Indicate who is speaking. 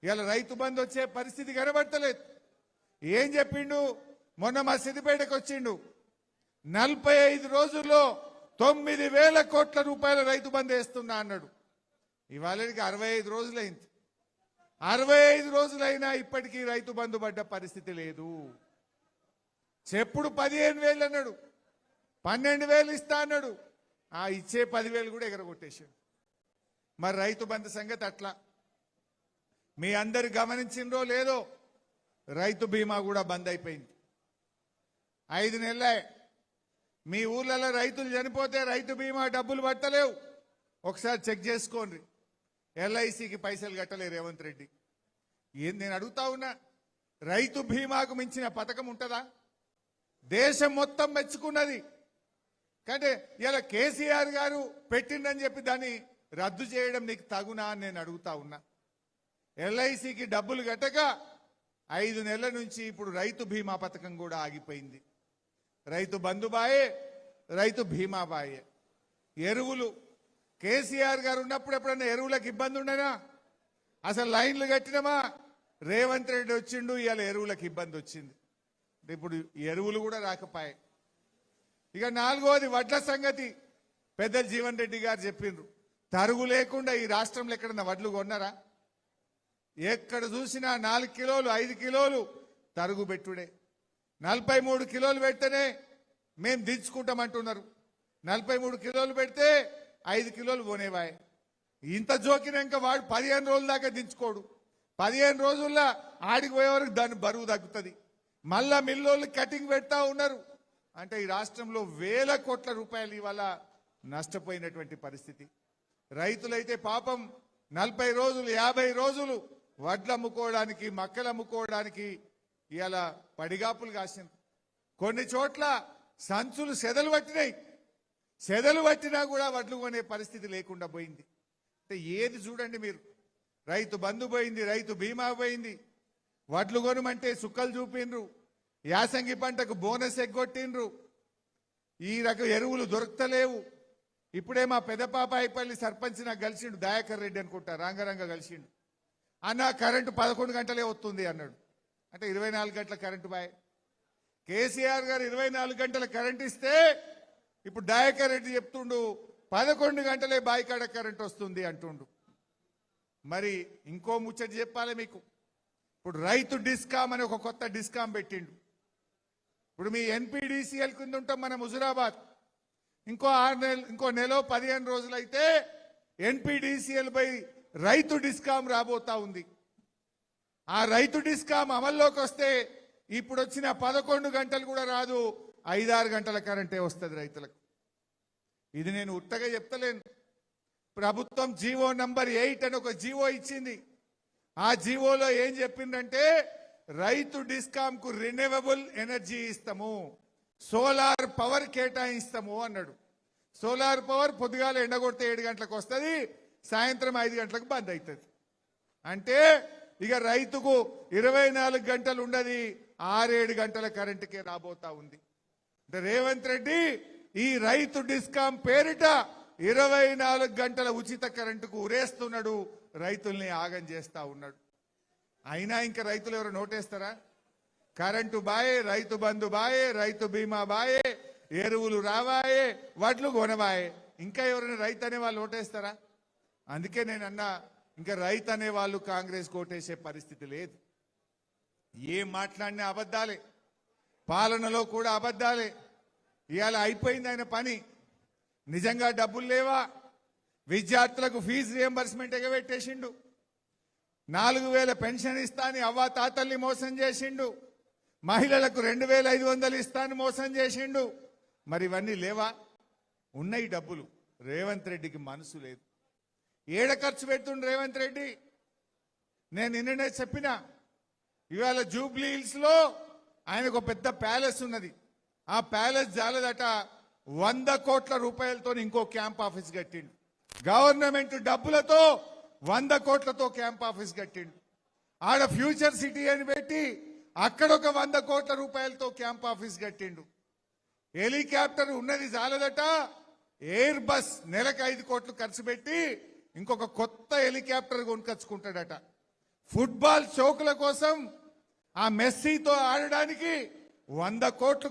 Speaker 1: ఇలా రైతు బంధు వచ్చే పరిస్థితి కనబడతలేదు. ఏం చెప్పిండు? మొన్న మా సిద్దిపేటకు వచ్చిండు, 45 రోజుల్లో 9,000 కోట్ల రూపాయల రైతు బంధు వేస్తున్నా అన్నాడు. ఇవాళకి 65 రోజులైంది. 65 రోజులైనా ఇప్పటికీ రైతు బంధు పడ్డ పరిస్థితి లేదు. చెప్పుడు 15,000 అన్నాడు, 12,000 ఇస్తా అన్నాడు. ఆ ఇచ్చే 10,000 కూడా ఎగరగొట్టేశాడు. మరి రైతు బంధు సంగతి అట్లా. మీ అందరు గమనించిండ్రో లేదో, రైతు బీమా కూడా బంద్ అయిపోయింది. 5 నెలలే. మీ ఊర్లలో రైతులు చనిపోతే రైతు బీమా డబ్బులు పట్టలేవు. ఒకసారి చెక్ చేసుకోండి. ఎల్ఐసికి పైసలు కట్టలేరు రేవంత్ రెడ్డి. నేను అడుగుతా ఉన్నా, రైతు బీమాకు మించిన పథకం ఉంటుందా? దేశం మొత్తం మెచ్చుకున్నది. అంటే ఇలా కేసీఆర్ గారు పెట్టిండని చెప్పి దాన్ని రద్దు చేయడం నీకు తగునా అని నేను అడుగుతా ఉన్నా. ఎల్ఐసికి డబ్బులు కట్టక 5 నెలల నుంచి ఇప్పుడు రైతు బీమా పథకం కూడా ఆగిపోయింది. రైతు బంధు బాయే, రైతు బీమా బాయే. ఎరువులు కేసీఆర్ గారు ఉన్నప్పుడు ఎప్పుడన్నా ఎరువులకు ఇబ్బంది ఉండనా? అసలు లైన్లు కట్టినమా? రేవంత్ రెడ్డి వచ్చిండు, ఇవాళ ఎరువులకు ఇబ్బంది వచ్చింది. ఇప్పుడు ఎరువులు కూడా రాకపోయాయి. ఇక 4వది వడ్ల సంగతి. పెద్ద జీవన్ రెడ్డి గారు చెప్పిండ్రు, తరుగు లేకుండా ఈ రాష్ట్రంలో ఎక్కడన్నా వడ్లు కొన్నారా? ఎక్కడ చూసినా 4 కిలోలు 5 కిలోలు తరుగు పెట్టుడే. 43 కిలోలు పెడితేనే మేము దించుకుంటామంటున్నారు. 43 కిలోలు పెడితే 5 కిలోలు పోనేవాయి. ఇంత జోకినాక వాడు 15 రోజుల దాకా దించుకోడు. 15 రోజుల్లో ఆడికి పోయే వరకు దాని బరువు తగ్గుతుంది. మళ్ళా మిల్లోళ్ళు కటింగ్ పెడతా ఉన్నారు. అంటే ఈ రాష్ట్రంలో 1000 కోట్ల రూపాయలు ఇవాళ నష్టపోయినటువంటి పరిస్థితి. రైతులైతే పాపం 40 రోజులు 50 రోజులు వడ్లు అమ్ముకోవడానికి, మక్కలు అమ్ముకోవడానికి ఇలా పడిగాపులు కాసింది. కొన్ని చోట్ల సంచులు సెదలు పట్టినాయి. సెదలు పట్టినా కూడా వడ్లు కొనే పరిస్థితి లేకుండా పోయింది. అంటే ఏది చూడండి మీరు, రైతు బంధు పోయింది, రైతు బీమా పోయింది, వడ్లు కొనమంటే సుక్కలు చూపిండ్రు, యాసంగి పంటకు బోనస్ ఎగ్గొట్టిండ్రు, ఈ రకం ఎరువులు దొరకలేవు. ఇప్పుడే మా పెదపాపాయిపల్లి సర్పంచ్ నాకు కలిసిండు, దయాకర్ రెడ్డి అనుకుంటా, రంగరంగ కలిసిండు. అన్న కరెంటు 11 గంటలే వస్తుంది అన్నాడు. అంటే 24 గంటల కరెంటు బాయ్. కేసీఆర్ గారు 24 గంటల కరెంట్ ఇస్తే ఇప్పుడు దయాకర్ రెడ్డి చెప్తుండు 11 గంటలే బాయికాడ కరెంట్ వస్తుంది అంటుండు. మరి ఇంకో ముచ్చట చెప్పాలి మీకు. ఇప్పుడు రైతు డిస్కామ్ అని ఒక కొత్త డిస్కామ్ పెట్టిండు. ఇప్పుడు మీ ఎన్పీడీసీఎల్ కింద ఉంటాం మనం హుజురాబాద్. ఇంకో నెల 15 రోజులైతే ఎన్పీడీసీఎల్ పై రైతు డిస్కామ్ రాబోతా ఉంది. ఆ రైతు డిస్కామ్ అమల్లోకి వస్తే ఇప్పుడు వచ్చిన 11 గంటలు కూడా రాదు, 5-6 గంటల కరెంటే వస్తుంది రైతులకు. ఇది నేను ఉత్తగా చెప్తలేను. ప్రభుత్వం జీవో నంబర్ 8 అని ఒక జీవో ఇచ్చింది. ఆ జీవోలో ఏం చెప్పిందంటే రైతు డిస్కామ్ కు రిన్యూవబుల్ ఎనర్జీ ఇస్తాము, సోలార్ పవర్ కేటాయిస్తాము అన్నాడు. సోలార్ పవర్ పొద్దుగాల ఎండగొడితే 7 గంటలకు వస్తుంది, సాయంత్రం 5 గంటలకు బంద్ అవుతుంది. అంటే ఇక రైతుకు 24 గంటలు ఉండదు, 6-7 గంటల కరెంటుకే రాబోతా ఉంది. అంటే రేవంత్ రెడ్డి ఈ రైతు డిస్కామ్ పేరిట 24 గంటల ఉచిత కరెంటుకు ఉరేస్తున్నాడు, రైతుల్ని ఆగం చేస్తా ఉన్నాడు. అయినా ఇంకా రైతులు ఎవరు నోటేస్తారా? కరెంటు బాయే, రైతు బంధు బాయే, రైతు బీమా బాయే, ఎరువులు రావాయే, వడ్లు కొనవాయే. ఇంకా ఎవరైనా రైతు అనే వాళ్ళు ఓటేస్తారా? అందుకే నేను అన్నా, ఇంకా రైతు అనే వాళ్ళు కాంగ్రెస్ ఓటేసే పరిస్థితి లేదు. ఏం మాట్లాడినా అబద్ధాలే, పాలనలో కూడా అబద్ధాలే. ఇవాళ అయిపోయింది ఆయన పని. నిజంగా డబ్బులు లేవా? విద్యార్థులకు ఫీజు రియంబర్స్మెంట్ ఎగబెట్టేసిండు. 4,000 పెన్షన్ ఇస్తాని అవ్వ తాతల్ని మోసం చేసిండు. మహిళలకు 2,500 ఇస్తాను మోసం చేసిండు. మరి ఇవన్నీ లేవా? ఉన్నాయి డబ్బులు. రేవంత్ రెడ్డికి మనసు లేదు. ఏడ ఖర్చు పెడుతుండు రేవంత్ రెడ్డి? నేను నిన్ననే చెప్పిన, ఇవాళ జూబ్లీ హిల్స్ లో ఆయనకు పెద్ద ప్యాలెస్ ఉన్నది. ఆ ప్యాలెస్ జాలదట 100 కోట్ల రూపాయలతో ఇంకో క్యాంప్ ఆఫీస్ కట్టిండు. గవర్నమెంట్ డబ్బులతో 100 కోట్లతో క్యాంప్ ఆఫీస్ కట్టిండు. ఆడ ఫ్యూచర్ సిటీ అని పెట్టి అక్కడ ఒక 100 కోట్ల రూపాయలతో క్యాంప్ ఆఫీస్ కట్టిండు. హెలికాప్టర్ ఉన్నది జాలదట, ఎయిర్ బస్ నెలకు 5 కోట్లు ఖర్చు పెట్టి ఇంకొక కొత్త హెలికాప్టర్ కొనుకొచ్చుకుంటాడట. ఫుట్బాల్ చౌకుల కోసం ఆ మెస్సీతో ఆడడానికి 100 కోట్లు